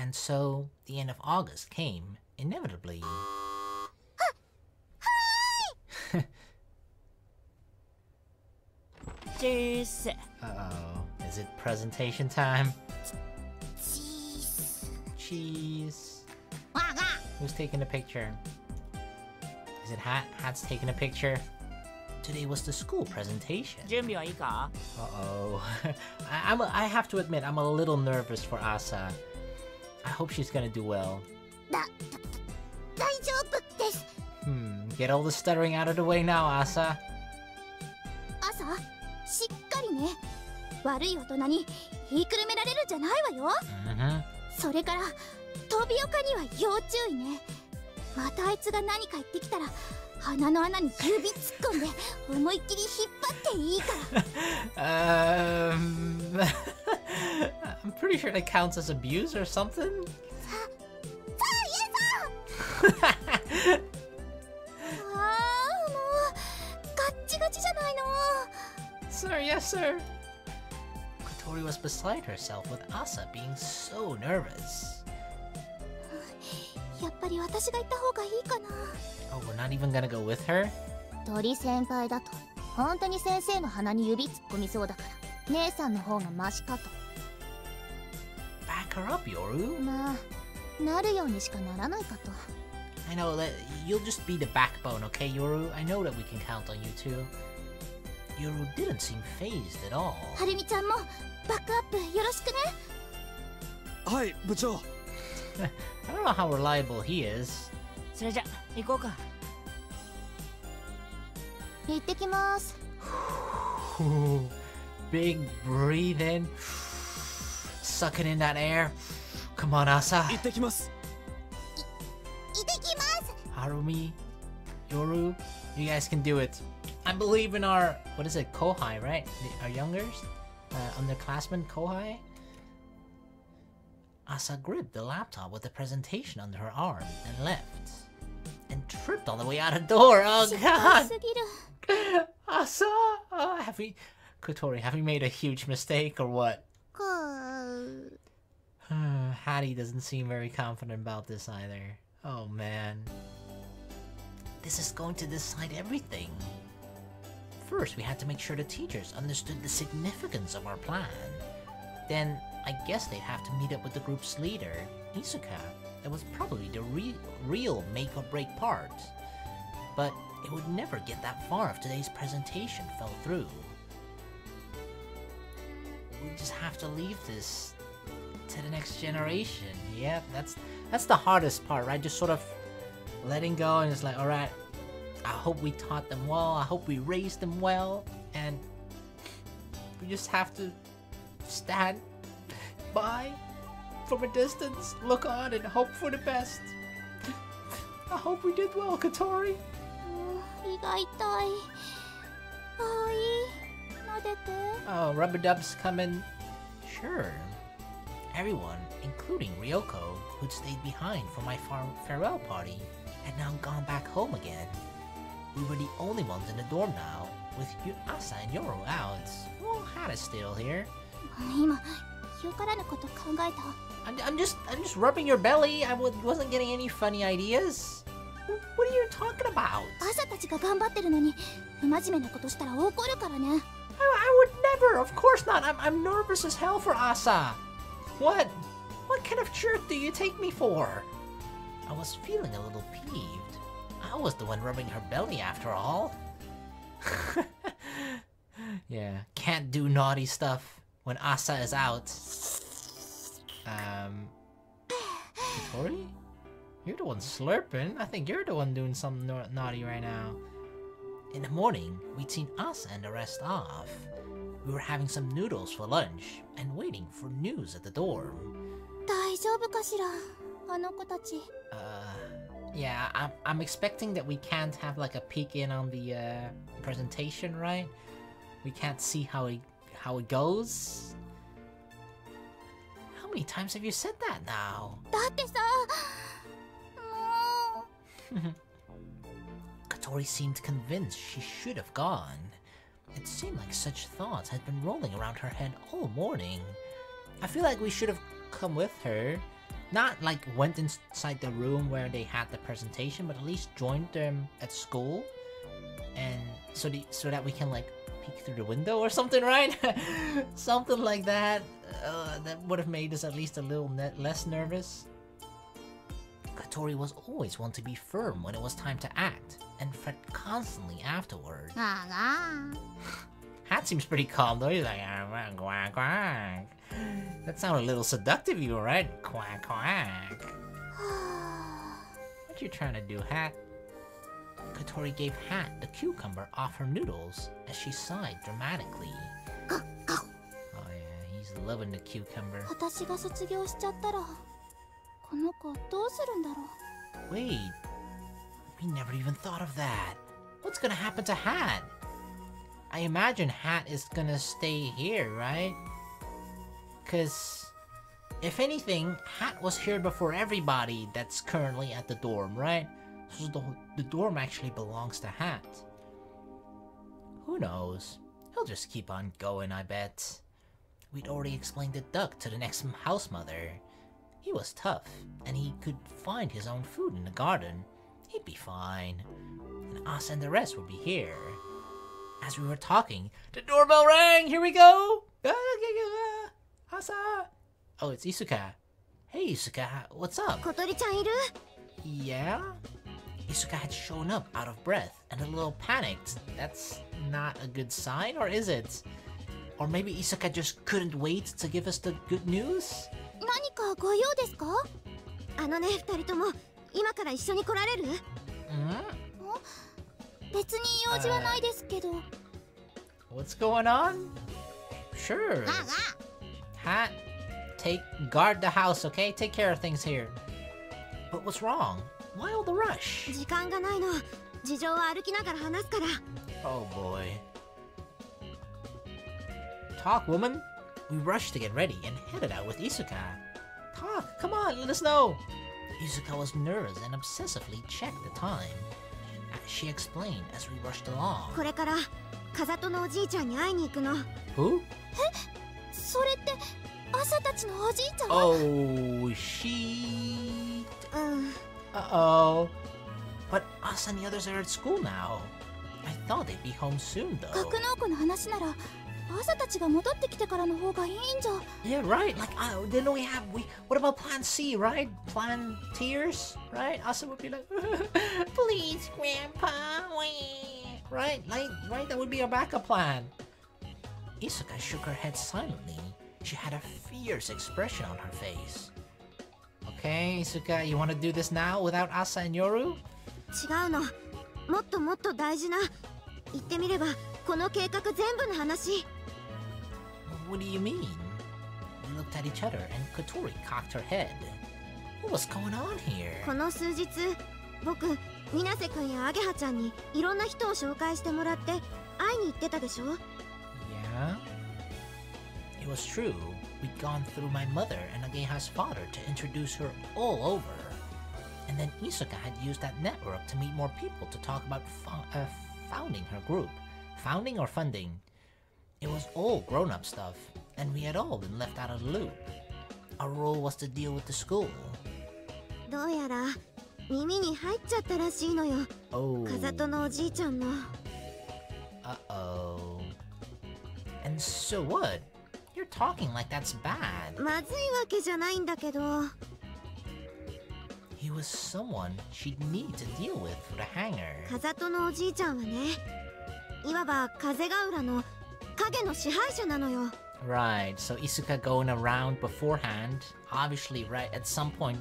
And so, the end of August came, inevitably. Cheese. Uh-oh. Is it presentation time? Cheese. Cheese. Who's taking a picture? Is it Hat? Hat's taking a picture. Today was the school presentation. 準備はいいか? Uh-oh. I have to admit, I'm a little nervous for Asa. I hope she's gonna do well. 大丈夫です。 Get all the stuttering out of the way now, Asa. 朝、しっかりね。悪い大人に言いくるめられるんじゃないわよ。それから、飛び岡には要注意ね。またあいつが何か言ってきたら、鼻の穴に指突っ込んで思いっきり引っ張っていいから。I'm pretty sure that counts as abuse or something. さあ、もうガッチガチじゃないの。 Sir, yes, sir. Kotori was beside herself with Asa being so nervous. やっぱり私が行った方がいいかな。 Oh, we're not even gonna go with her? 鳥先輩だと本当に先生の鼻に指突っ込みそうだから姉さんの方がマシかと。 Back her up, Yoru. まあなるようにしかならないかと。 I know that you'll just be the backbone, okay, Yoru? I know that we can count on you too. Yoru didn't seem phased at all. はるみちゃんもバックアップよろしくね。はい、部長。I don't know how reliable he is. それじゃ行こうか。行ってきます。Big breathe in. Sucking in that air. Come on, Asa. 行ってきます。行ってきます。 Harumi, Yoru, you guys can do it. I believe in our, what is it, Kohai, right? Our youngers? Underclassmen Kohai? Asa gripped the laptop with the presentation under her arm and left. And tripped on the way out the door. Oh god! すぎる。 Asa! Kotori, have we made a huge mistake or what? Hattie doesn't seem very confident about this either. Oh man. This is going to decide everything. First, we had to make sure the teachers understood the significance of our plan. Then, I guess they'd have to meet up with the group's leader, Isuka. That was probably the real make-or-break part. But it would never get that far if today's presentation fell through. We just have to leave this to the next generation. Yep, that's the hardest part, right? Just sort of letting go and it's like, alright, I hope we taught them well, I hope we raised them well, and we just have to stand by from a distance, look on, and hope for the best. I hope we did well, Kotori. 胃が痛い。あい、撫でて。 Oh, rubber dubs coming. Sure. Everyone, including Ryoko, who'd stayed behind for my farewell party, had now gone back home again. We were the only ones in the dorm now, with Asa and Yoru out. Well, Hada's still here. 今、よからぬこと考えた。 I'm just rubbing your belly. I wasn't getting any funny ideas. What are you talking about? 朝たちが頑張ってるのに、不真面目なことしたら怒るからね。 I would never. Of course not. I'm nervous as hell for Asa. What kind of jerk do you take me for? I was feeling a little peeved. I was the one rubbing her belly after all. Yeah, can't do naughty stuff when Asa is out. Kotori? You're the one slurping. I think you're the one doing something naughty right now. In the morning, we'd seen Asa and the rest off. We were having some noodles for lunch and waiting for news at the dorm. 大丈夫かしら、あの子たち。 Yeah, I'm expecting that we can't have like a peek in on the presentation, right? We can't see how it goes. How many times have you said that now? だってさ、もう。Kotori seemed convinced she should have gone. It seemed like such thoughts had been rolling around her head all morning. I feel like we should have come with her, not like went inside the room where they had the presentation, but at least joined them at school, and so that we can like peek through the window or something, right? Something like that. That would have made us at least a little less nervous. Katori was always one to be firm when it was time to act, and fret constantly afterward. Hat seems pretty calm though. He's like, quack, quack. That sounded a little seductive, you were right? Quack, quack. What you trying to do, Hat? Katori gave Hat the cucumber off her noodles as she sighed dramatically. Oh yeah, he's loving the cucumber. 私が卒業しちゃったらこの子どうするんだろう Wait, we never even thought of that. What's gonna happen to Hat? I imagine Hat is gonna stay here, right? Cause if anything, Hat was here before everybody that's currently at the dorm, right? So the dorm actually belongs to Hat. Who knows? He'll just keep on going, I bet. We'd already explained the duck to the next house mother. He was tough, and he could find his own food in the garden. He'd be fine. And us and the rest would be here. As we were talking, the doorbell rang! Here we go! Asa! Oh, it's Isuka. Hey, Isuka, what's up? 小鳥ちゃんいる Yeah? Isuka had shown up out of breath and a little panicked. That's not a good sign, or is it? Or maybe Isuka just couldn't wait to give us the good news? 何かご用ですかあのね、二人とも今から一緒に来られる 別に用事はないですけど What's going on? Sure. Hat, guard the house, okay? Take care of things here. But what's wrong? Why all the rush? 時間がないの事情は歩きながら話すから Oh boy. Talk, woman. We rushed to get ready and headed out with Isuka. Talk, come on, let us know. Isuka was nervous and obsessively checked the time. She explained as we rushed along. これから風戸のおじいちゃんに会いに行くの Who? それって朝たちのおじいちゃん Oh, she... うん Uh-oh. But us and the others are at school now. I thought they'd be home soon, though. 格納庫の話なら朝たちが戻ってきてからの方がいいんじゃ Yeah, right. Like, then what about Plan C, right? Plan Tears, right? Asa would be like, please, Grandpa, right? Right? That would be our backup plan. Isuka shook her head silently. She had a fierce expression on her face. Okay, Isuka, you want to do this now without Asa and Yoru? 違うのもっともっと大事な言ってみればこの計画全部の話 What do you mean? We looked at each other and Katori cocked her head. What was going on here? この数日僕水瀬くんやアゲハちゃんにいろんな人を紹介してもらって会いに行ってたでしょ Yeah? It was true. We'd gone through my mother and Ageha's father to introduce her all over. And then Isuka had used that network to meet more people to talk about founding her group. Founding or funding? It was all grown-up stuff, and we had all been left out of the loop. Our role was to deal with the school. どうやら耳に入っちゃったらしいのよ Oh. 風戸のおじいちゃんの Uh-oh. And so what? You're talking like that's bad. まずいわけじゃないんだけど He was someone she'd need to deal with for the hangar. 風戸のおじいちゃんはねいわば風ヶ浦の影の支配者なのよ Right, so Isuka going around beforehand, obviously, right, at some point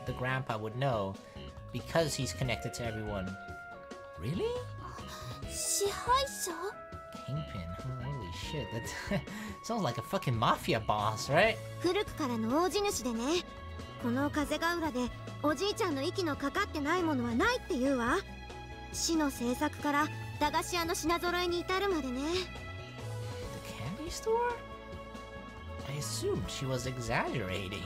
the grandpa would know, because he's connected to everyone. Really? 支配者 Kingpin, holy shit, that sounds like a fucking mafia boss, right? 古くからの大地主でねこの風ヶ浦でおじいちゃんの息のかかってないものはないって言うわ市の政策から駄菓子屋の品揃えに至るまでね The candy store? I assumed she was exaggerating.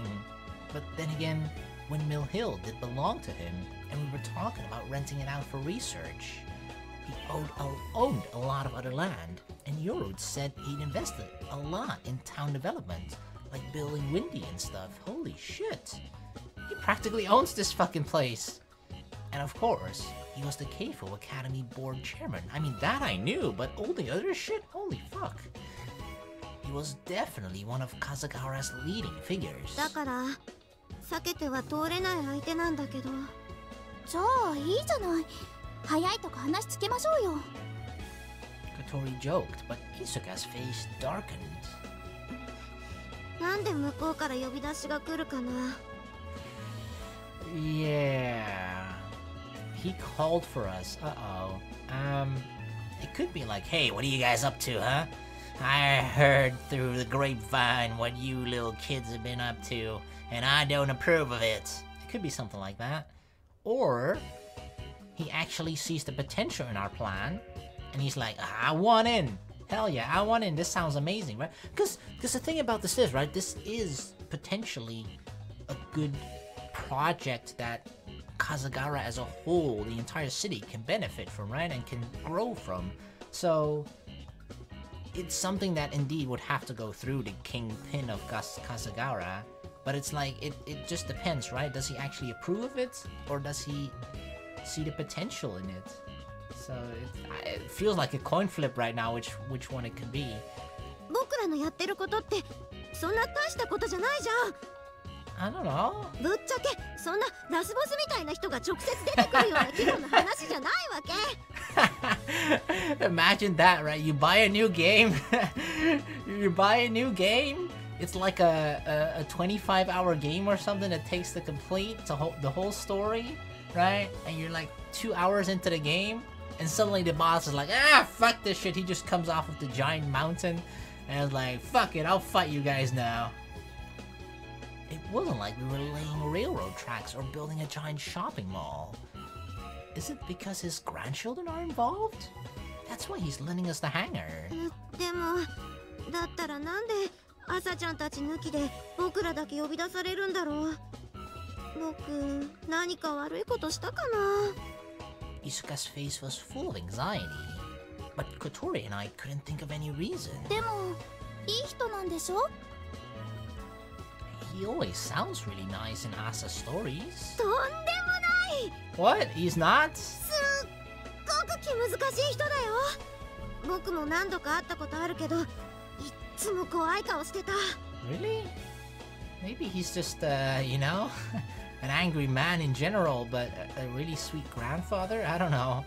But then again, Windmill Hill did belong to him, and we were talking about renting it out for research. He owned a lot of other land, and Yorud said he'd invested a lot in town development, like building Windy and stuff. Holy shit. He practically owns this fucking place. And of course, he was the Keifo Academy board chairman. I mean, that I knew, but all the other shit? Holy fuck. He was definitely one of Kazegaura's leading figures. だから避けては通れない相手なんだけど。じゃあいいじゃない。早いとこ話つけましょうよ。Kotori joked, but Isuka's face darkened. なんで向こうから呼び出しが来るかな。Yeah. He called for us. Uh-oh. It could be like, hey, what are you guys up to, huh? I heard through the grapevine what you little kids have been up to, and I don't approve of it. It could be something like that. Or he actually sees the potential in our plan, and he's like, I want in. Hell yeah, I want in. This sounds amazing, right? Because the thing about this is, right, this is potentially a good project that Kazegaura as a whole, the entire city, can benefit from, right? And can grow from. So it's something that indeed would have to go through the kingpin of Kazegaura. But it's like, it just depends, right? Does he actually approve of it? Or does he see the potential in it? So it feels like a coin flip right now, which one it could be. 僕らのやってることってそんな大したことじゃないじゃん。I don't know. ぶっちゃけそんなラスボスみたいな人が直接出てくるような規模の話じゃないわけ。 Imagine that, right? You buy a new game. You buy a new game. It's like a 25-hour game or something that takes to complete the whole story, right? And you're like 2 hours into the game, and suddenly the boss is like, ah, fuck this shit. He just comes off of the giant mountain, and it's like, fuck it, I'll fight you guys now. It wasn't like we were laying railroad tracks or building a giant shopping mall. Is it because his grandchildren are involved? That's why he's lending us the hangar. でもだったらなんで朝ちゃんたち抜きで僕らだけ呼び出されるんだろう。僕何か悪いことしたかな。 Isuka's face was full of anxiety, but Kotori and I couldn't think of any reason. でもいい人なんでしょ。 He always sounds really nice in Asa's stories. とんでもない。 What? He's not? すっごく気難しい人だよ。僕も何度か会ったことあるけど、いっつも怖い顔してた。 Really? Maybe he's just, you know, an angry man in general, but a really sweet grandfather? I don't know.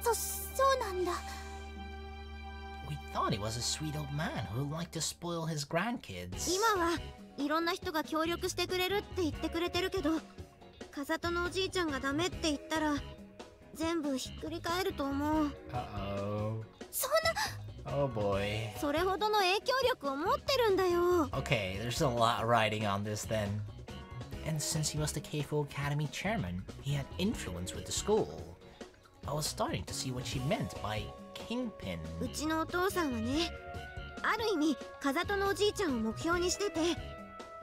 そうなんだ。 We thought he was a sweet old man who liked to spoil his grandkids. 今はいろんな人が協力してくれるって言ってくれてるけど、風戸のおじいちゃんがダメって言ったら全部ひっくり返ると思う。Uh-oh. そんな。 Oh boy. それほどの影響力を持ってるんだよ。 Okay, there's a lot riding on this then. And since he was the Keifo Academy chairman, he had influence with the school. I was starting to see what she meant by kingpin. うちのお父さんはね、ある意味風戸のおじいちゃんを目標にしてて、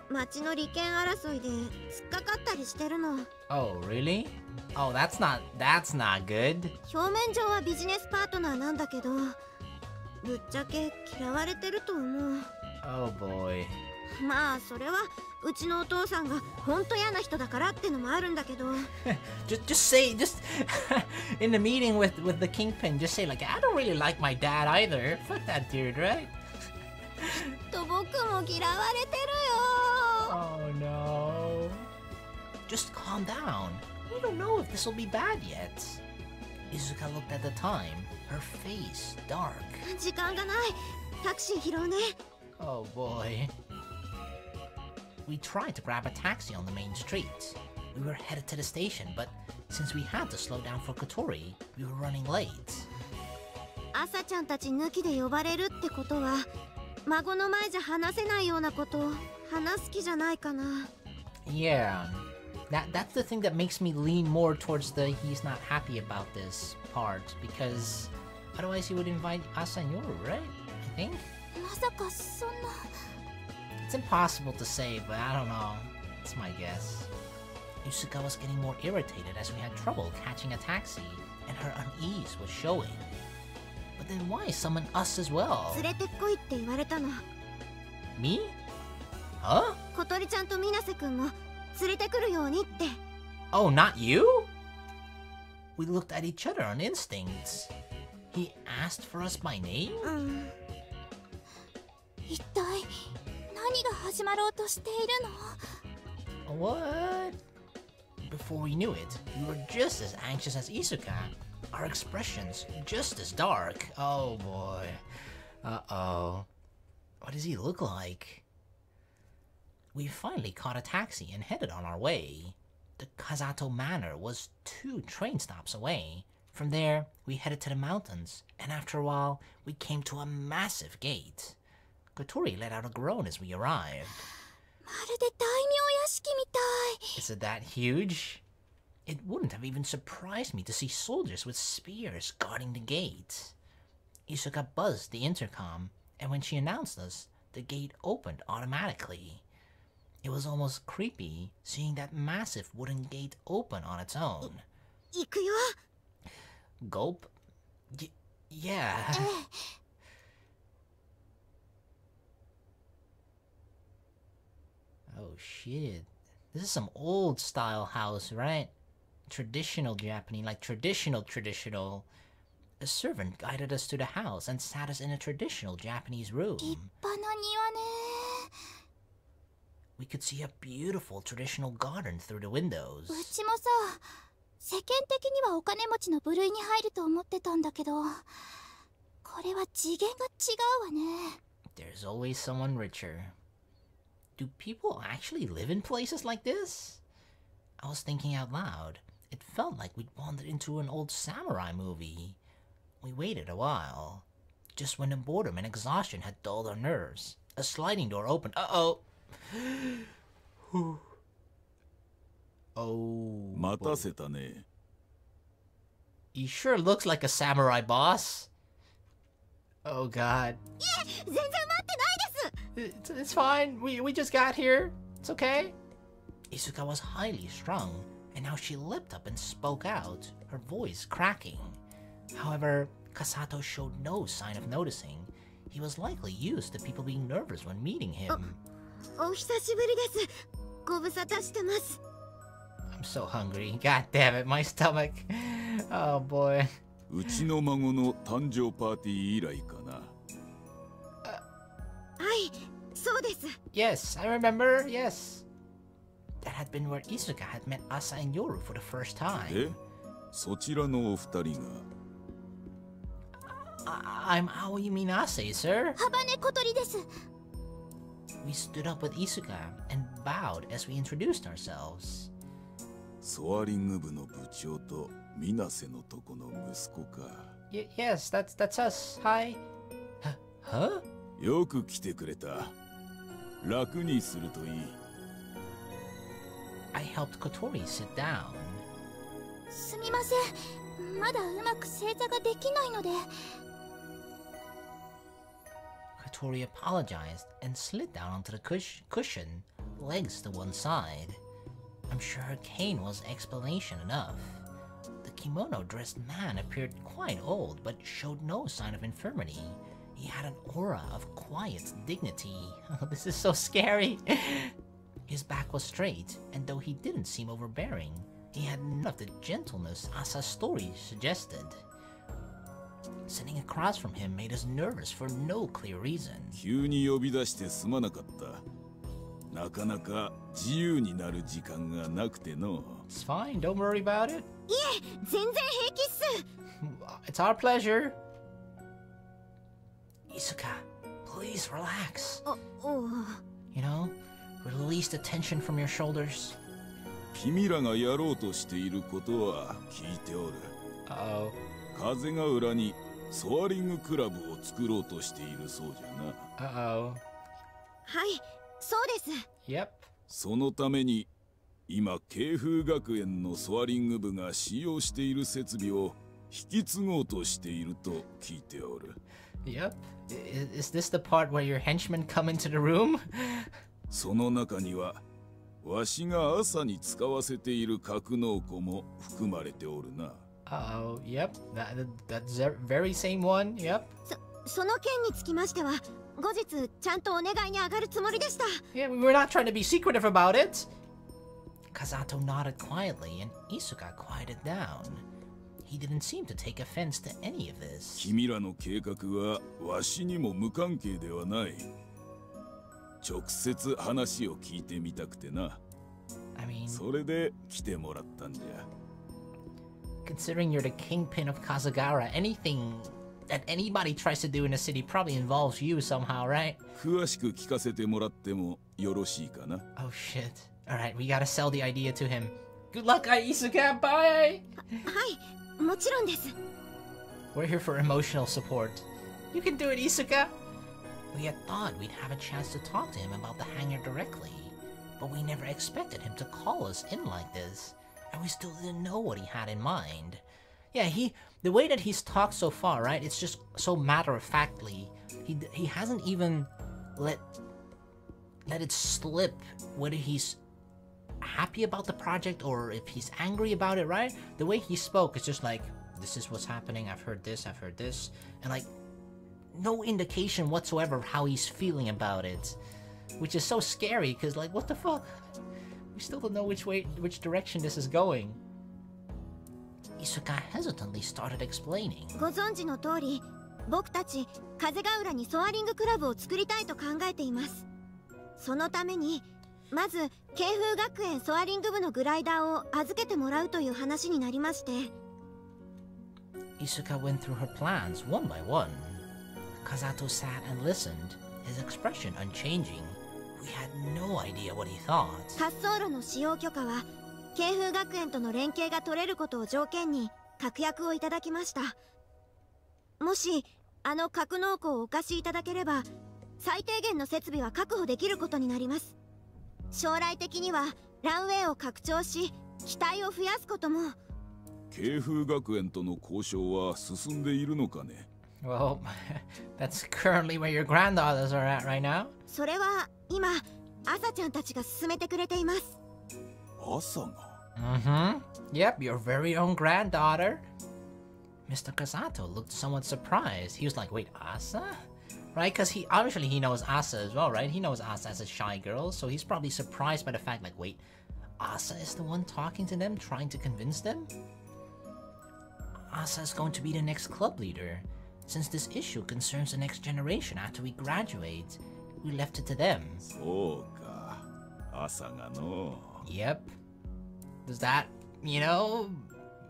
町の利権争いで突っかかったりしてるの。 Oh, really? Oh, that's not good. 表面上はビジネスパートナーなんだけど、ぶっちゃけ嫌われてると思う。 Oh boy. まあそれはうちのお父さんが本当嫌な人だからってのもあるんだけど。just say in the meeting with the kingpin, just say like, I don't really like my dad either. Fuck that dude, right? と僕も嫌われてるよ。 Oh no. Just calm down. We don't know if this will be bad yet. Izuka looked at the time, her face dark. 時間がない。タクシー拾うね。 Oh boy. We tried to grab a taxi on the main street. We were headed to the station, but since we had to slow down for Kotori, we were running late. 朝ちゃんたち抜きで呼ばれるってことは、孫の前じゃ話せないようなことを話す気じゃないかな。 Yeah. That's the thing that makes me lean more towards the he's not happy about this part, because otherwise he would invite Asa and Yoru, right? I think? まさかそんな。 It's impossible to say, but I don't know. It's my guess. Yusuka was getting more irritated as we had trouble catching a taxi, and her unease was showing. But then why summon us as well? 連れてこいって言われたの。 Me? Huh? 小鳥ちゃんと水瀬くんも連れてくるようにって。 Oh, not you? We looked at each other on instincts. He asked for us by name? 一体何が始まろうとしているの？ What? Before we knew it, we were just as anxious as Isuka. Our expressions just as dark. Oh boy. Uh-oh. What does he look like? We finally caught a taxi and headed on our way. The Kazato Manor was 2 train stops away. From there, we headed to the mountains, and after a while, we came to a massive gate. Kotori let out a groan as we arrived. まるで大名屋敷みたい。 Is it that huge? It wouldn't have even surprised me to see soldiers with spears guarding the gate. Isuka buzzed the intercom, and when she announced us, the gate opened automatically. It was almost creepy seeing that massive wooden gate open on its own. 行くよ。 Gulp? Yeah. Oh shit. This is some old style house, right? Traditional Japanese, like traditional. A servant guided us to the house and sat us in a traditional Japanese room. 立派な庭ね。 We could see a beautiful traditional garden through the windows. うちもさ、世間的にはお金持ちの部類に入ると思ってたんだけど、これは次元が違うわね。 There's always someone richer. Do people actually live in places like this? I was thinking out loud. It felt like we'd wandered into an old samurai movie. We waited a while. Just when the boredom and exhaustion had dulled our nerves, a sliding door opened. Uh-oh! Oh. 待たせたね。 He sure looks like a samurai boss. Oh god. 全然待ってないです。 It's fine. We just got here. It's okay. Isuka was highly strung, and now she leapt up and spoke out, her voice cracking. However, Kasato showed no sign of noticing. He was likely used to people being nervous when meeting him. お久しぶりです。ご無沙汰してます。 I'm so hungry. God damn it, my stomach. Oh boy. うちの孫の誕生パーティー以来かな。はい、そうです。 Yes, I remember. Yes. That had been where Isuka had met Asa and Yoru for the first time. え、そちらのお二人が。 I'm Aoi Minase, sir. 幅根小鳥です。 We stood up with Isuka and bowed as we introduced ourselves. ソアリング部の部長と水瀬のとこの息子か。Yes, that's us. Hi. Huh? よく来てくれた。楽にするといい。I helped Kotori sit down. すみません。まだうまく正座ができないので。 Kotori apologized and slid down onto the cushion, legs to one side. I'm sure her cane was explanation enough. The kimono-dressed man appeared quite old, but showed no sign of infirmity. He had an aura of quiet dignity. Oh, this is so scary. His back was straight, and though he didn't seem overbearing, he had none of the gentleness Asa's story suggested. Sitting across from him made us nervous for no clear reason. 急に呼び出してすまなかった。なかなか自由になる時間がなくての。It's fine, don't worry about it. いえ、全然平気っす。 It's our pleasure. Isuka, please relax. You know, release the tension from your shoulders. 君らがやろうとしていることは聞いておる。Uh-oh. 風が裏にソアリングクラブを作ろうとしているそうじゃな。Uh-oh. はい、そうです。 Yep. そのために今慶風学園のソアリング部が使用している設備を引き継ごうとしていると聞いておる。Yep. Is this the part where your henchmen come into the room? その中にはわしが朝に使わせている格納庫も含まれておるな。Uh-oh. Yep. That's the very same one. Yep. その件につきましては後日ちゃんとお願いに上がるつもりでした。 Yeah, we were not trying to be secretive about it. Kazato nodded quietly and Isuka quieted down. He didn't seem to take offense to any of this. 君らの計画はわしにも無関係ではない。直接話を聞いてみたくてな。I mean, それで来てもらったんじゃ。considering you're the kingpin of Kazegaura, anything that anybody tries to do in the city probably involves you somehow, right? 詳しく聞かせてもらってもよろしいかな。 Oh shit. Alright, we gotta sell the idea to him. Good luck, Isuka, bye! はいもちろんです。 We're here for emotional support. You can do it, Isuka! We had thought we'd have a chance to talk to him about the hangar directly, but we never expected him to call us in like this, and we still didn't know what he had in mind. Yeah, the way that he's talked so far, right? It's just so matter-of-factly. He hasn't even let it slip whether he's happy about the project or if he's angry about it, right? The way he spoke is just like, this is what's happening, I've heard this, and like, no indication whatsoever of how he's feeling about it. Which is so scary, because like, what the fuck? We still don't know which direction this is going. Isuka hesitantly started explaining. ご存知の通り僕たち風ヶ浦にソアリングクラブを作りたいと考えています。そのためにまず慶風学園ソアリング部のグライダーを預けてもらうという話になりまして。 Isuka went through her plans one by one. Kazato sat and listened, his expression unchanging. We had no idea what he thought. 滑走路の使用許可は慶風学園との連携が取れることを条件に確約をいただきました。もしあの格納庫をお貸しいただければ最低限の設備は確保できることになります。将来的にはランウェイを拡張し機体を増やすことも。慶風学園との交渉は進んでいるのかね。 Well, that's currently where your granddaughters are at right now. それは今朝ちゃんたちが進めてくれています。朝が Yep, your very own granddaughter. Mr. Kazato looked somewhat surprised. He was like, wait, Asa? Right? Because he knows Asa as well, right? He knows Asa as a shy girl, so he's probably surprised by the fact, like, wait, Asa is the one talking to them, trying to convince them? Asa is going to be the next club leader. Since this issue concerns the next generation after we graduate, we left it to them. そうか。朝がの。 Yep. Does that,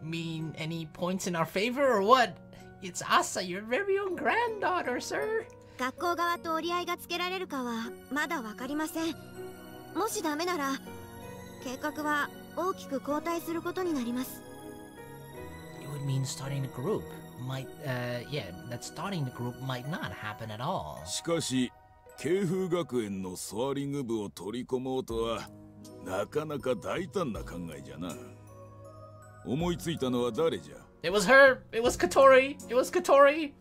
mean any points in our favor or what? It's Asa, your very own granddaughter, sir. 学校側と折り合いがつけられるかはまだわかりません。もしダメなら計画は大きく後退することになります。 It would mean starting the group that starting the group might not happen at all. しかし慶風学園のソアリング部を取り込もうとはなかなか大胆な考えじゃな。思いついたのは誰じゃ？ It was her! It was Katori! It was Katori!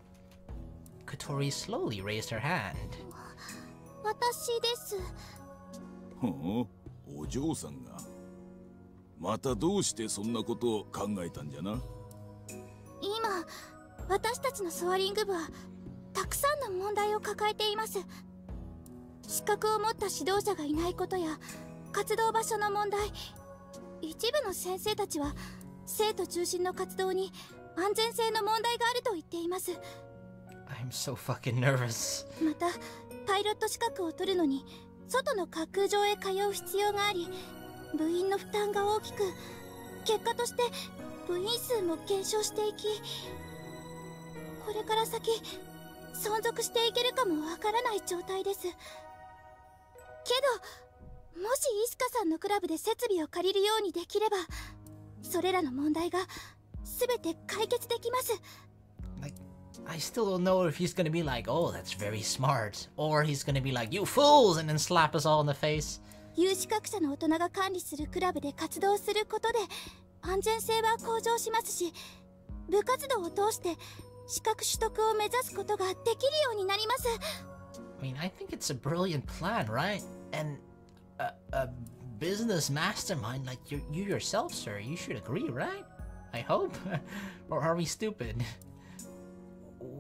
Katori slowly raised her hand. 私です。ほう、お嬢さんが。またどうしてそんなことを考えたんじゃな？今、私たちのソアリング部はたくさんの問題を抱えています。資格を持った指導者がいないことや活動場所の問題、一部の先生たちは生徒中心の活動に安全性の問題があると言っています。 I'm so fucking nervous. またパイロット資格を取るのに外の滑空場へ通う必要があり、部員の負担が大きく、結果として部員数も減少していき、これから先存続していけるかもわからない状態です。けどもしイスカさんのクラブで設備を借りるようにできれば、それらの問題が全て解決できます。 Like, I still don't know if he's gonna be like, oh, that's very smart. Or he's gonna be like, you fools! And then slap us all in the face. 有資格者の大人が管理するクラブで活動することで安全性は向上しますし、部活動を通して資格取得を目指すことができるようになります。 I mean, I think it's a brilliant plan, right? And a business mastermind like you yourself, sir, you should agree, right? I hope. Or are we stupid?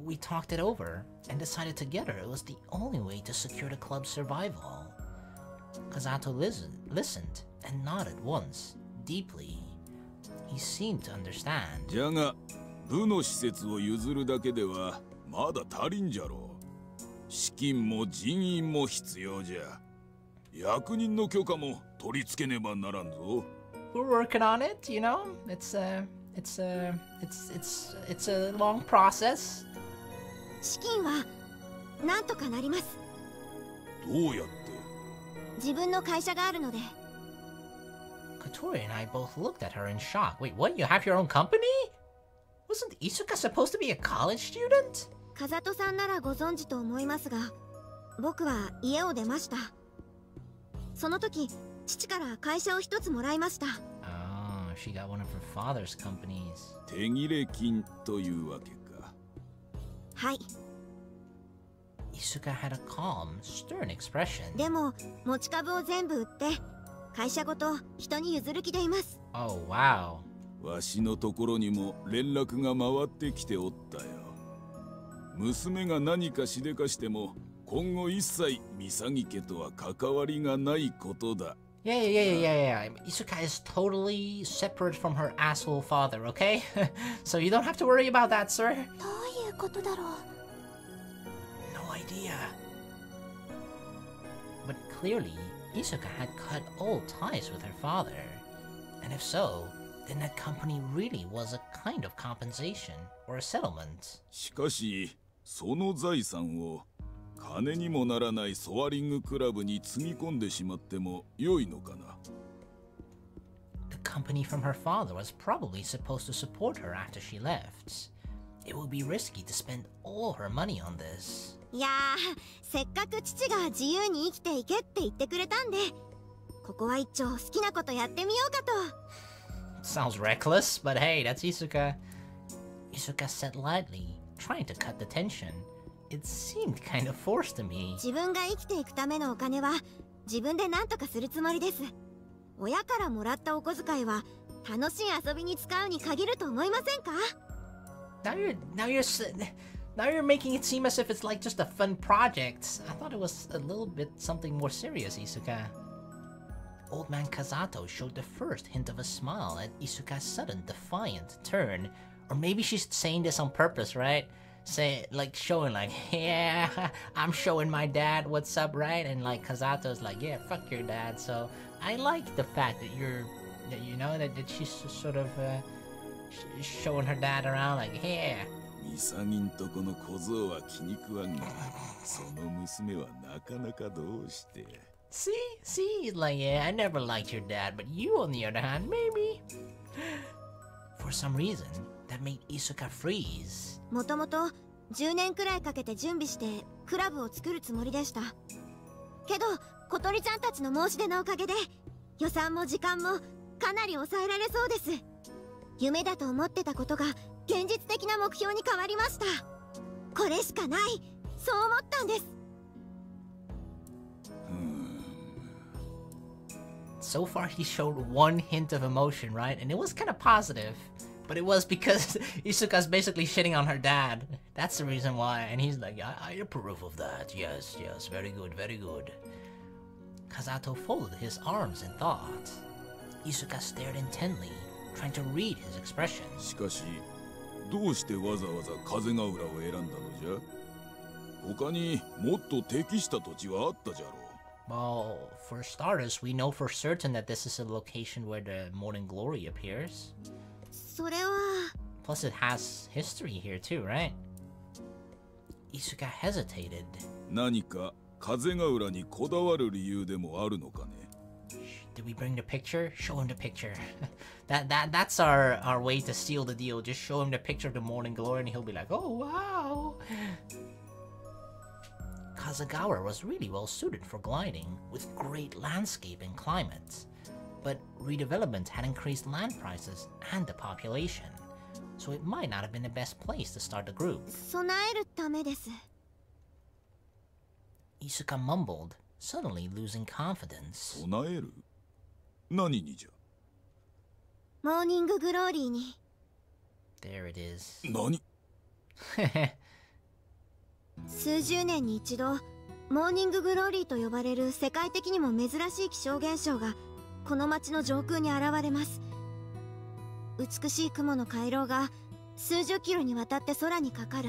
we talked it over and decided together it was the only way to secure the club's survival. Kazato listened and nodded once, deeply. He seemed to understand. じゃが、部の施設を譲るだけではまだ足りんじゃろう。資金も人員も必要じゃ。役人の許可も取り付けねばならんぞ。We're working on it, you know. It's a long process. 資金はなんとかなります。どうやって？自分の会社があるので。Katori and I both looked at her in shock. Wait, what? You have your own company? Wasn't Isuka supposed to be a college student? 風戸さんならご存知と思いますが、僕は家を出ました。その時、父から会社を一つもらいました。Oh, she got one of her father's companies. 手切れ金というわけか。はい。Isuka had a calm, stern expression. でも、持ち株を全部売って、会社ごと人に譲る気でいます。Oh, wow. わしのところにも連絡が回ってきておったよ。娘が何かしでかしても今後一切ミサギ家とは関わりがないことだ。Yeah. Isuka is totally separate from her asshole father, okay? So you don't have to worry about that, sir. どういうことだろう。No idea. But clearly, Isuka had cut all ties with her father. And if so, then that company really was a kind of compensation or a settlement. しかし、その財産を金にもならないソアリングクラブにつぎ込んでしまっても良いのかな。The company from her father was probably supposed to support her after she left. It would be risky to spend all her money on this. いやー、せっかく父が自由に生きていけって言ってくれたんで、ここは一丁好きなことやってみようかと。Sounds reckless, but hey, that's Isuka. Isuka said lightly, trying to cut the tension. It seemed kind of forced to me. 自分が生きていくためのお金は自分で何とかするつもりです。親からもらったお小遣いは楽しい遊びに使うに限ると思いませんか？ Now you're making it seem as if it's like just a fun project. I thought it was a little bit something more serious, Isuka. Old man Kazato showed the first hint of a smile at Isuka's sudden defiant turn. Or maybe she's saying this on purpose, right? Showing like, yeah, I'm showing my dad what's up, right? And like Kazato's like, yeah, fuck your dad. So I like the fact that that she's sort of showing her dad around like, yeah. ミサギんとこの小僧は気に食わんが、その娘はなかなかどうして。See, like, yeah, I never liked your dad, but you on the other hand, maybe. For some reason, that made Isuka freeze. もともと10年くらいかけて準備してクラブを作るつもりでした。けど、小鳥ちゃんたちの申し出のおかげで予算も時間もかなり抑えられそうです。夢だと思ってたことが現実的な目標に変わりました。これしかない、そう思ったんです。So far, he showed one hint of emotion, right? And it was kind of positive. But it was because Isuka's basically shitting on her dad. That's the reason why. And he's like, I approve of that. Yes, very good, very good. Kazato folded his arms in thought. Isuka stared intently, trying to read his expression. しかし、どうしてわざわざ風ヶ浦を選んだのじゃ？他にもっと適した土地はあったじゃろう。Well, for starters, we know for certain that this is a location where the Morning Glory appears. それは Plus it has history here too, right? Isuka hesitated. 何か風ヶ浦にこだわる理由でもあるのかね？ Did we bring the picture? Show him the picture. That's our way to seal the deal. Just show him the picture of the Morning Glory and he'll be like, oh wow. Kazegaura was really well suited for gliding, with great landscape and climate. But redevelopment had increased land prices and the population, so it might not have been the best place to start the group. 備えるためです。Isuka mumbled, suddenly losing confidence. 備える？何にじゃ？モーニンググローリーに。 There it is. 何？数十年に一度モーニンググローリーと呼ばれる世界的にも珍しい気象現象がこの町の上空に現れます。美しい雲の回廊が数十キロにわたって空にかかる。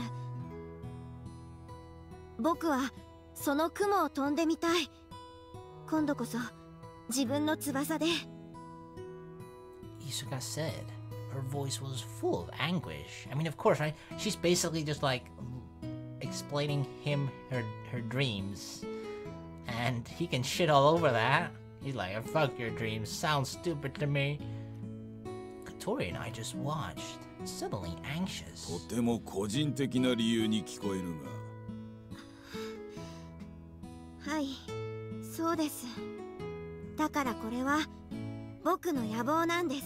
僕はその雲を飛んでみたい。今度こそ自分の翼で。 Isuka said. Her voice was full of anguish. I mean, of course, right? She's basically just like explaining him her dreams. And he can shit all over that. He's like, oh, fuck your dreams, sounds stupid to me. Katori and I just watched, suddenly anxious. とても個人的な理由に聞こえるが。はい、そうです。だからこれは僕の野望なんです。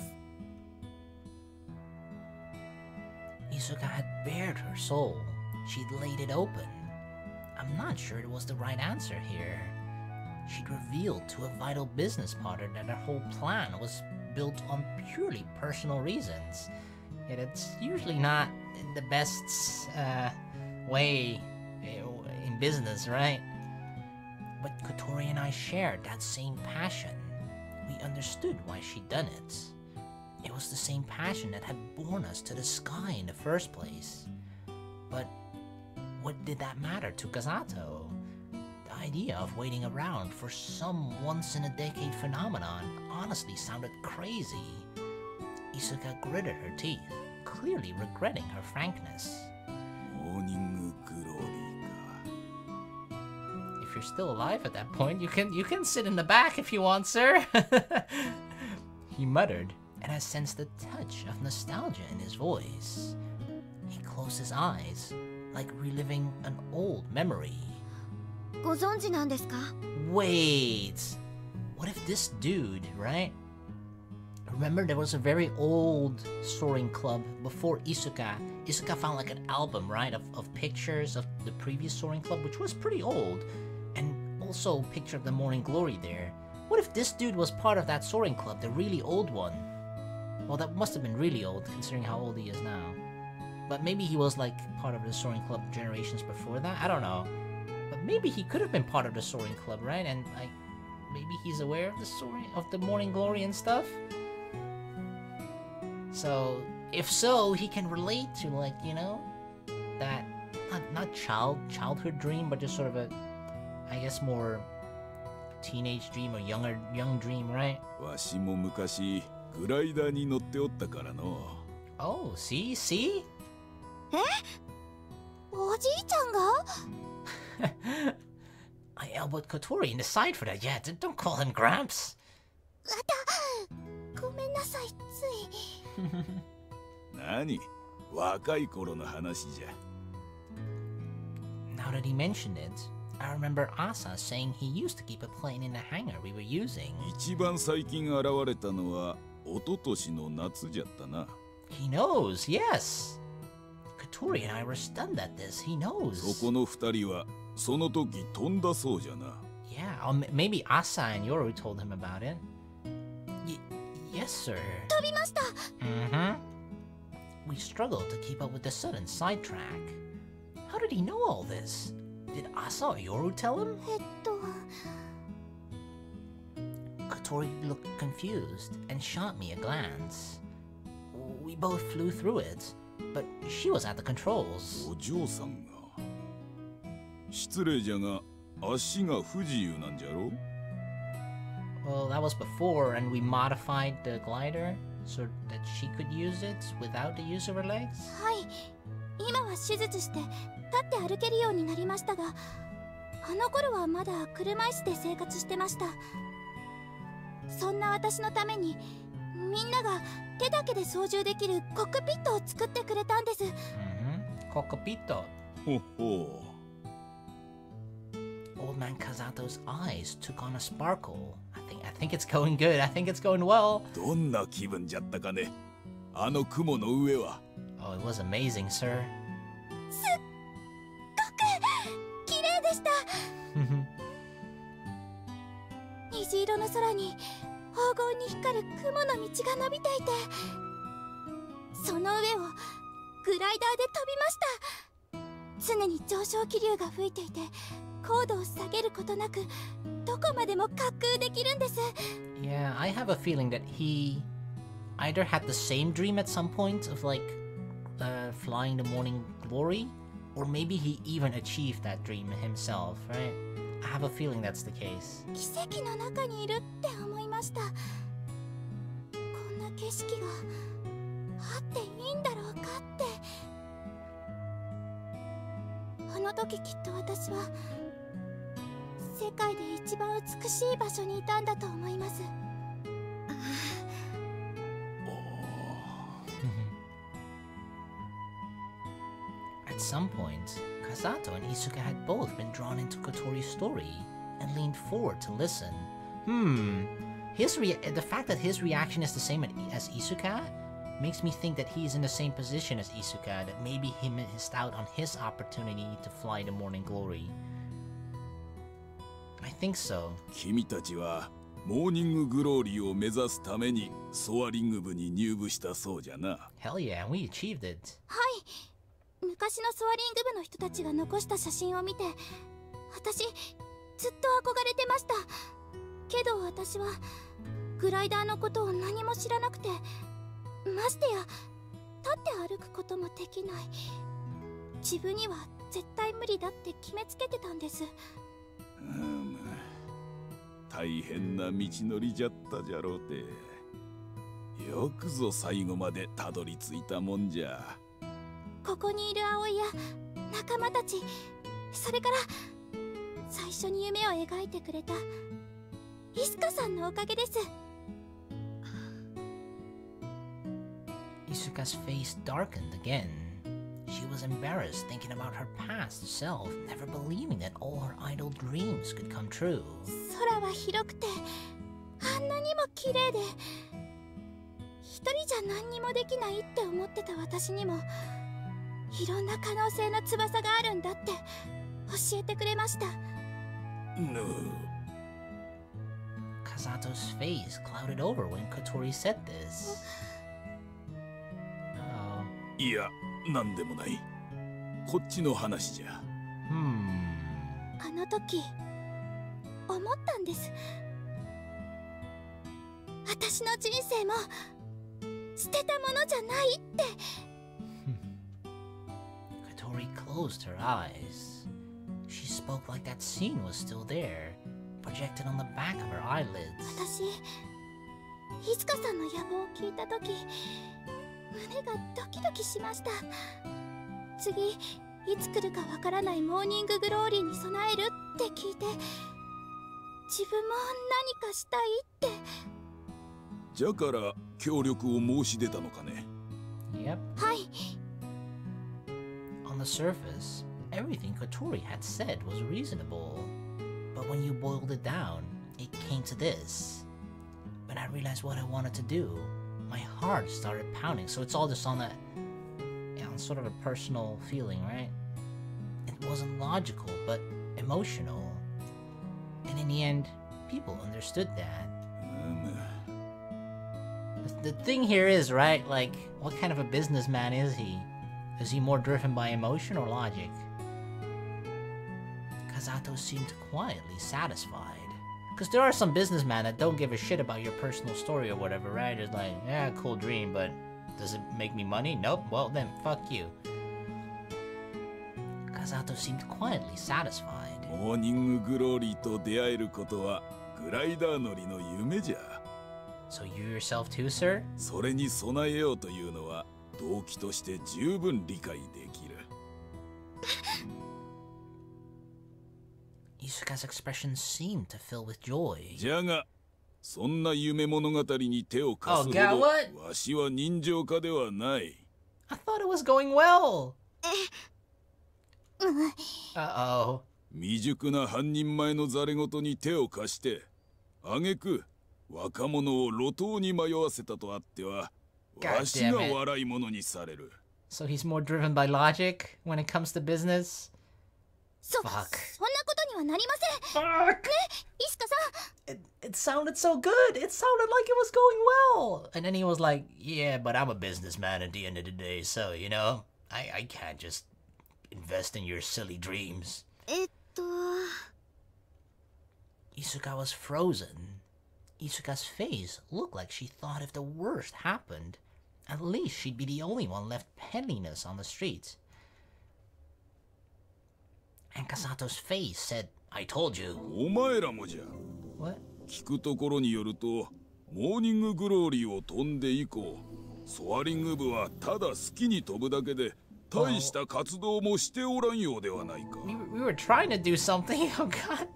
Isuka had bared her soul. She'd laid it open. I'm not sure it was the right answer here. She'd revealed to a vital business partner that her whole plan was built on purely personal reasons. Yet it's usually not the best way in business, right? But Kotori and I shared that same passion. We understood why she'd done it. It was the same passion that had borne us to the sky in the first place. But what did that matter to Kazato? The idea of waiting around for some once-in-a-decade phenomenon honestly sounded crazy. Isuka gritted her teeth, clearly regretting her frankness. If you're still alive at that point, you can sit in the back if you want, sir. He muttered, and I sensed the touch of nostalgia in his voice. He closed his eyes, like reliving an old memory. ご存知なんですか? Wait, what if this dude, right? Remember there was a very old soaring club before Isuka. Isuka found like an album, right, of pictures of the previous soaring club, which was pretty old, and also a picture of the Morning Glory there. What if this dude was part of that soaring club, the really old one? Well, that must have been really old, considering how old he is now. But maybe he was like part of the soaring club generations before that? I don't know. But maybe he could have been part of the soaring club, right? And like, maybe he's aware of the Morning Glory and stuff? So, if so, he can relate to, like, you know, that, not childhood dream, but just sort of a, I guess, more teenage dream or young dream, right? わしも昔グライダーに乗っておったからの。Oh, see? え？おじいちゃんが？ I elbowed Kotori in the side for that. Yeah, don't call him Gramps. ごめんなさい、つい。何？若い頃の話じゃ。Now that he mentioned it, I remember Asa saying he used to keep a plane in the hangar we were using. 一番最近現れたのは一昨年の夏じゃったな。He knows, yes. Kotori and I were stunned at this. He knows. そこの二人はその時飛んだそうじゃな。Yeah, maybe Asa and Yoru told him about it. Yes, sir. 飛びました。Mm-hmm. We struggled to keep up with the sudden sidetrack. How did he know all this? Did Asa or Yoru tell him? Kotori looked confused and shot me a glance. We both flew through it, but she was at the controls. お嬢さんが。失礼じゃが、足が不自由なんじゃろ? Well, that was before, and we modified the glider so that she could use it without the use of her legs? はい。今は手術して立って歩けるようになりましたが、あの頃はまだ車椅子で生活してました。そんな私のためにみんなが手だけで操縦できるコックピットを作ってくれたんです。コックピット。ほほ。Old man Kazato's eyes took on a sparkle. I think it's going good. I think it's going well. どんな気分じゃったかね。あの雲の上は。Oh, it was amazing, sir. すっごく綺麗でした。虹色の空に黄金に光る雲の道が伸びていて、その上をグライダーで飛びました。常に上昇気流が吹いていて高度を下げることなくどこまでも滑空できるんです。 Yeah, I have a feeling that he either had the same dream at some point of like flying the morning glory, or maybe he even achieved that dream himself, right? I have a feeling that's the case. 奇跡の中にいるって思いました。こんな景色があっていいんだろうかって。あの時きっと私は世界で一番美しい場所にいたんだと思います。At some point, Kazato and Isuka had both been drawn into Kotori's story and leaned forward to listen. The fact that his reaction is the same as Isuka makes me think that he's in the same position as Isuka, that maybe he missed out on his opportunity to fly the morning glory. I think so. 君たちはモーニンググローリーを目指すためにソアリング部に入部したそうじゃな。Hell yeah, we achieved it. はい、昔のソアリング部の人たちが残した写真を見て私ずっと憧れてました。けど私はグライダーのことを何も知らなくて、ましてや立って歩くこともできない。自分には絶対無理だって決めつけてたんです。大変な道のりじゃったじゃろうて。よくぞ最後までたどり着いたもんじゃ。ここにいる葵や仲間たち、それから最初に夢を描いてくれたイスカさんのおかげです。Isuka's face darkened again. She was embarrassed thinking about her past self, never believing that all her idle dreams could come true. 空は広くてあんなにも綺麗で、一人じゃ何にもできないって思ってた私にもいろんな可能性の翼があるんだって教えてくれました。Kazato's face clouded over when Kotori said this. いや、なんでもない。こっちの話じゃ。あの時思ったんです。私の人生も捨てたものじゃないって。Kotori closed her eyes. She spoke like that scene was still there, projected on the back of her eyelids. 私、いつかさんの野望を聞いた時、胸がドキドキしました。次、いつ来るかわからないモーニンググローリーに備えるって聞いて、自分も何かしたいって。じゃから協力を申し出たのかね。Yep. はい。On the surface, everything Kotori had said was reasonable. But when you boiled it down, it came to this. When I realized what I wanted to do, my heart started pounding. So it's all just on that, sort of a personal feeling, right? It wasn't logical, but emotional. And in the end, people understood that. The thing here is, right, like, what kind of a businessman is he? Is he more driven by emotion or logic? Kazato seemed quietly satisfied. Because there are some businessmen that don't give a shit about your personal story or whatever, right? It's like, yeah, cool dream, but does it make me money? Nope, well then, fuck you. Kazato seemed quietly satisfied. モーニンググローリーと出会えることはグライダー乗りの夢じゃ。So you yourself too, sir? それに備えようというのは動機として十分理解できる。Isuka's expression seemed to fill with joy. じゃが、そんな夢物語に手を貸すほど、わしは人情家ではない。I thought it was going well. Uh-oh. 未熟な半人前のザレ言に手を貸して、挙句若者を路頭に迷わせたとあっては、わしが笑い者にされる。So he's more driven by logic when it comes to business? そんなことにはなりません。 Fuck! ね、イスカさん。It sounded so good. It sounded like it was going well. And then he was like, yeah, but I'm a businessman at the end of the day, so, you know, I can't just invest in your silly dreams. Isuka was frozen. Isuka's face looked like she thought if the worst happened, at least she'd be the only one left penniless on the streets. And Kasato's face said, I told you. お前らもじゃ。 What? 聞くところによると、モーニンググローリーを飛んで以降、ソアリング部はただ好きに飛ぶだけで、大した活動もしておらんようではないか。We were trying to do something. Oh god.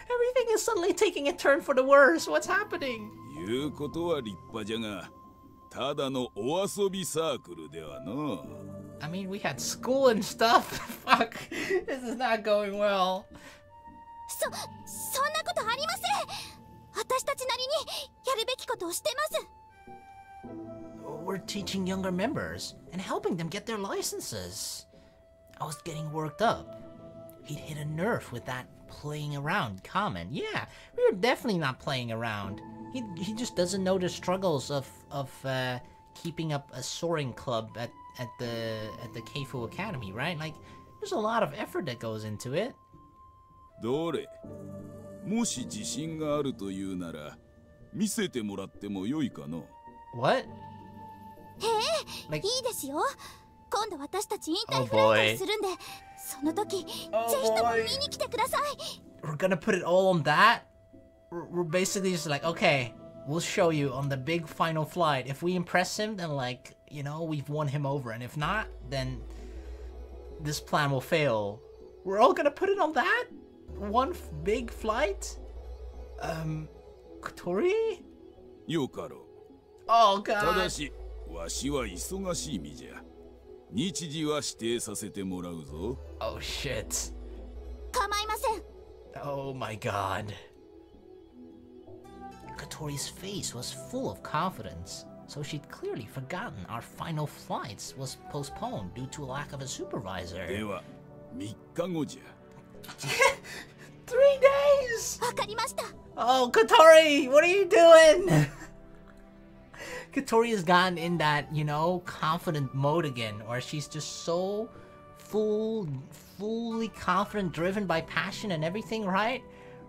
Everything is suddenly taking a turn for the worse. What's happening? 言うことは立派じゃが、ただのお遊びサークルではの。I mean, we had school and stuff. Fuck. This is not going well. そんなことありません。私たちなりにやるべきことをしてます。We're teaching younger members and helping them get their licenses. I was getting worked up. He'd hit a nerve with that playing around comment. Yeah, we were definitely not playing around. He just doesn't know the struggles of keeping up a soaring club at the Keifu Academy, right? Like, there's a lot of effort that goes into it. どれ、もし自信があるというなら、見せてもらってもよいかの。What? いいですよ。今度私たち引退フライトをするんで、その時、ぜひとも見に来てください。We're gonna put it all on that? We're basically just like, okay, we'll show you on the big final flight. If we impress him, then like, you know, we've won him over. And if not, then this plan will fail. We're all gonna put it on that? One big flight? Kotori? よかろう。 Oh た god. だし、わしは忙しい身じゃ。日時は指定させてもらうぞ。Oh shit. 構いません。Oh my god. Kotori's face was full of confidence, so she'd clearly forgotten our final flights was postponed due to a lack of a supervisor. では、3日後じゃ。3 days! わかりました。Oh, Kotori, what are you doing? Kotori has gotten in that, you know, confident mode again, where she's just so fully confident, driven by passion and everything, right?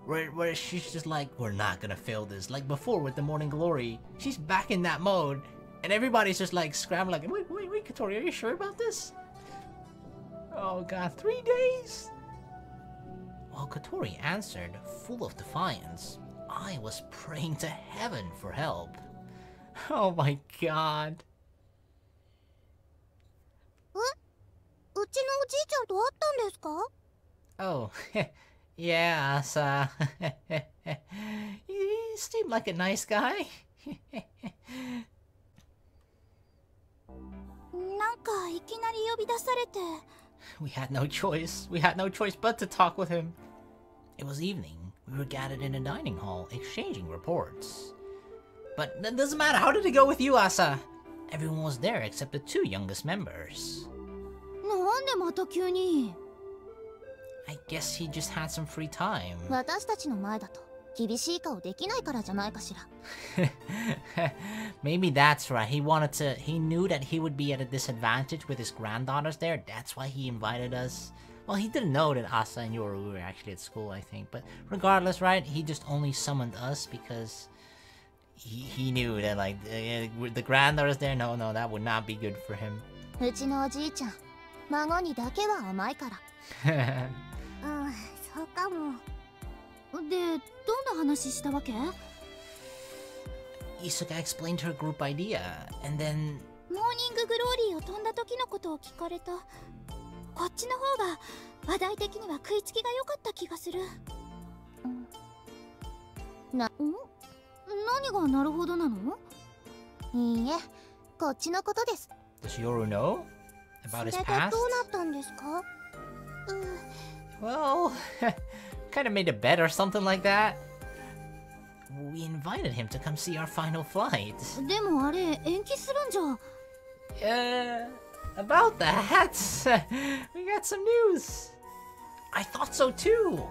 Where she's just like, we're not gonna fail this. Like before with the Morning Glory, she's back in that mode, and everybody's just like scrambling. Wait, Kotori, are you sure about this? Oh god, 3 days? While Kotori answered, full of defiance, I was praying to heaven for help. Oh my god. うちのおじいちゃんと会ったんですか？ Oh, yeah, Asa. He seemed like a nice guy. なんかいきなり呼び出されて。We had no choice. We had no choice but to talk with him. It was evening. We were gathered in a dining hall, exchanging reports. But that doesn't matter. How did it go with you, Asa? Everyone was there except the 2 youngest members. なんでまた急に？ I guess he just had some free time. 私たちの前だと厳しい顔できないからじゃないかしら。Maybe that's right. He knew that he would be at a disadvantage with his granddaughters there. That's why he invited us. Well, he didn't know that Asa and Yoru were actually at school, I think. But regardless, right? He just only summoned us because he knew that, like, the granddaughters there, no, that would not be good for him. うちのおじいちゃん、孫にだけは甘いから。そうかも。で、どんな話したわけ？ Isuka explained her group idea, and then... モーニンググローリーを飛んだ時のことを聞かれた。こっちの方が話題的には食いつきが良かった気がする。何がなるほどなの？いいえ、こっちのことです。Does Yoru know about his それで past? どうなったんですか？Well, kind of made a bet or something like that. We invited him to come see our final flight. でもあれ延期するんじゃ。About that, we got some news. I thought so too.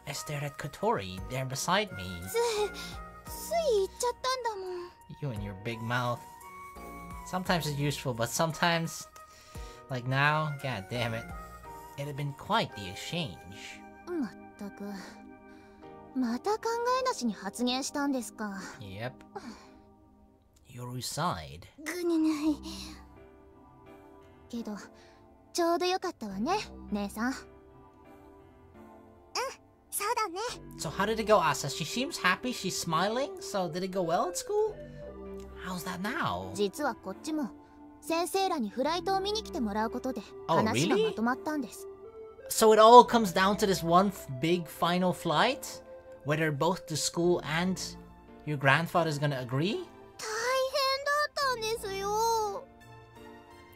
I stared at Kotori there beside me. つい言っちゃったんだもん。You and your big mouth. Sometimes it's useful, but sometimes Like now? God damn it. It had been quite the exchange. まったくまた考えなしに発言したんですか。 Yep. Yoru sighed. ぐにゅぬいけどちょうどよかったわね姉さん。そうだね。 So how did it go, Asa? She seems happy, she's smiling. So did it go well at school? How's that now? 実はこっちも先生らにフライトを見に来てもらうことで Oh, 話が really? まとまったんです。 So it all comes down to this one big final flight? Whether both the school and your grandfather's gonna agree? 大変だったんですよ。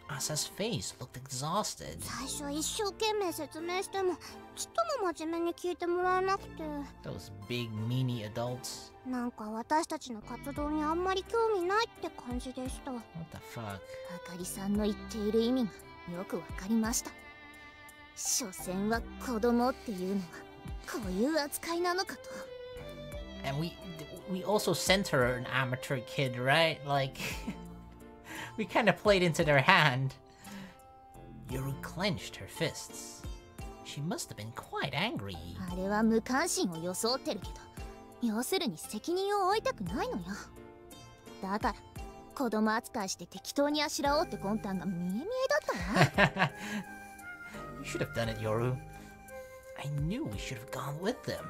Asa's face looked exhausted. 最初一生懸命説明してもちっとも真面目に聞いてもらえなくて、 Those big meanie adults. なんか私たちの活動にあんまり興味ないって感じでした。 What the fuck? あかりさんの言っている意味がよくわかりました。所詮は子供っていうのはこういう扱いなのかと。 And we also sent her an amateur kid, right? Like, we kind of played into their hand. Yoru clenched her fists. She must have been quite angry. あれは無関心を装ってるけど、要するに責任を負いたくないのよ。だから子供扱いして適当にあしらおうって魂胆が見え見えだったわ。You should have done it, Yoru. I knew we should have gone with them.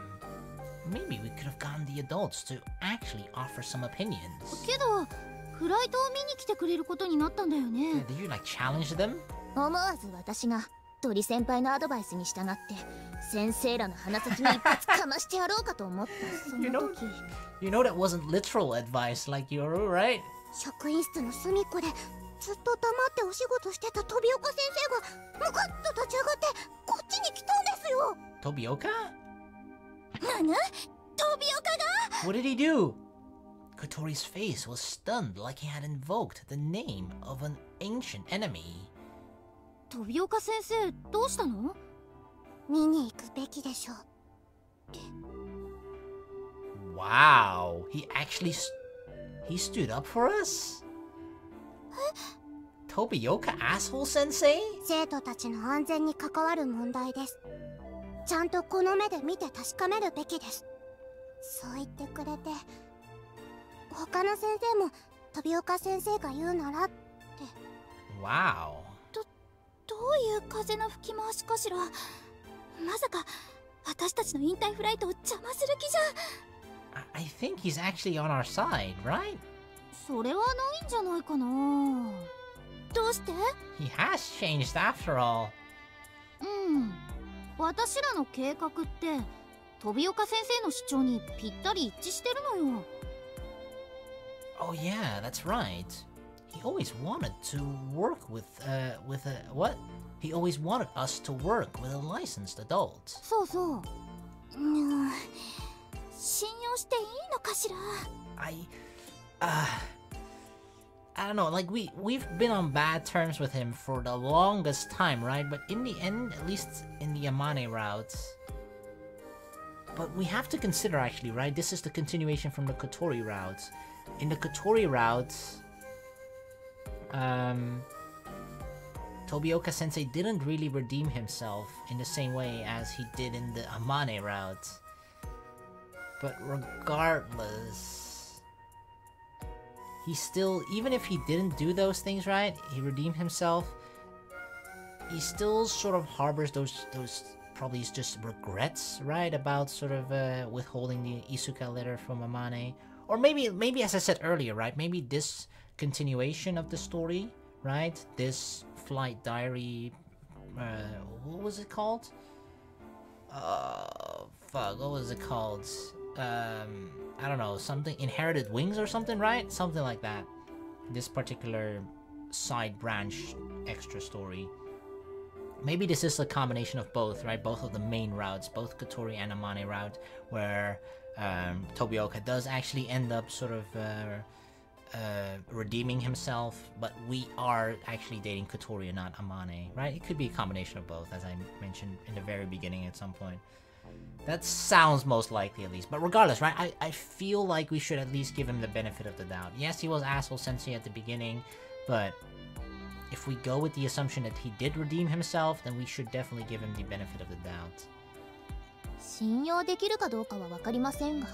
Maybe we could have gotten the adults to actually offer some opinions. けどフライトを見に来てくれることになったんだよね。 Did you like challenge them? 思わず私が鳥先輩のアドバイスに従って先生らの鼻先に一発かましてやろうかと思ったその時。You know that wasn't literal advice like Yoru, right? 職員室の隅っこでずっと黙ってお仕事してた飛岡先生がムクッと立ち上がってこっちに来たんですよ。 Tobioka? なぬ？飛岡が？ What did he do? Kotori's face was stunned like he had invoked the name of an ancient enemy. 飛岡先生どうしたの？見に行くべきでしょう。 Wow, he actually he stood up for us? Tobioka asshole sensei? 生徒たちの安全に関わる問題です。ちゃんとこの目で見て確かめるべきです。そう言ってくれて、他の先生も飛岡先生が言うならって。 Wow. どういう風の吹き回しかしら。まさか私たちの引退フライトを邪魔する気じゃ。 I think he's actually on our side, right? それはないんじゃないかな。どうして？ He has changed after all. 私らの計画って飛岡先生の主張にぴったり一致してるのよ。 Oh yeah, that's right. He always wanted to work with what? He always wanted us to work with a licensed adult. そうそう。信用していいのかしら。 I don't know, like we've been on bad terms with him for the longest time, right? But in the end, at least in the Amane routes. But we have to consider actually, right? This is the continuation from the Kotori routes. In the Kotori routes, Tobioka Sensei didn't really redeem himself in the same way as he did in the Amane routes. But regardless, he still, even if he didn't do those things right, he redeemed himself, he still sort of harbors those probably just regrets, right? About sort of withholding the Isuka letter from Amane. Or maybe as I said earlier, right? Maybe this continuation of the story, right? This flight diary, what was it called? Fuck, what was it called? I don't know, something, Inherited Wings or something, right? Something like that. This particular side branch extra story. Maybe this is a combination of both, right? Both of the main routes, both Kotori and Amane route, where Tobioka does actually end up sort of redeeming himself, but we are actually dating Kotori and not Amane, right? It could be a combination of both, as I mentioned in the very beginning at some point. That sounds most likely, at least. But regardless, right? I feel like we should at least give him the benefit of the doubt. Yes, he was asshole sensei at the beginning, but if we go with the assumption that he did redeem himself, then we should definitely give him the benefit of the doubt. 信用できるかどうかは分かりませんが、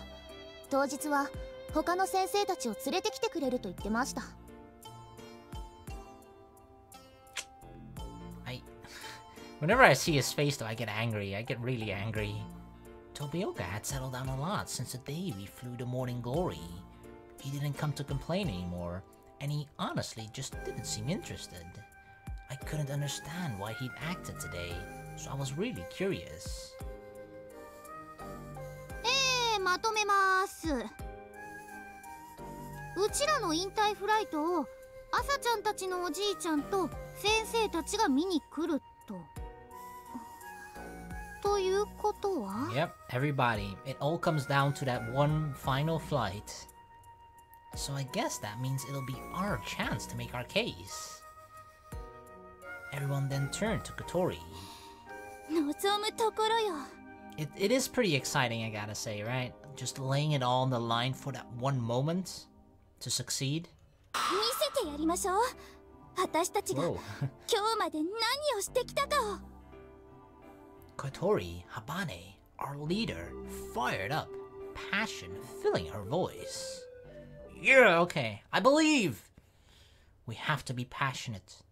当日は他の先生たちを連れてきてくれると言ってました。Whenever I see his face though, I get angry. I get really angry. Tobioka had settled down a lot since the day we flew to Morning Glory. He didn't come to complain anymore, and he honestly just didn't seem interested. I couldn't understand why he'd acted today, so I was really curious. まとめます。うちらの引退フライトを朝ちゃんたちのおじいちゃんと先生たちが見に来ると。ということは？ Yep, everybody. It all comes down to that one final flight. So I guess that means it'll be our chance to make our case. Everyone then turned to Kotori. 望むところよ。It is pretty exciting, I gotta say, right? Just laying it all on the line for that one moment to succeed. 見せてやりましょう。私たちが今日まで何をしてきたかを。Kotori Habane, our leader, fired up, passion filling her voice. Yeah, okay, I believe! We have to be passionate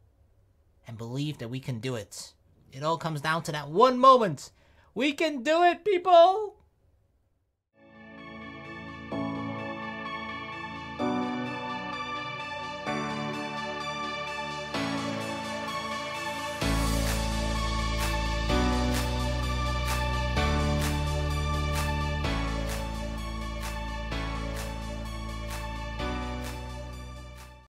and believe that we can do it. It all comes down to that one moment. We can do it, people!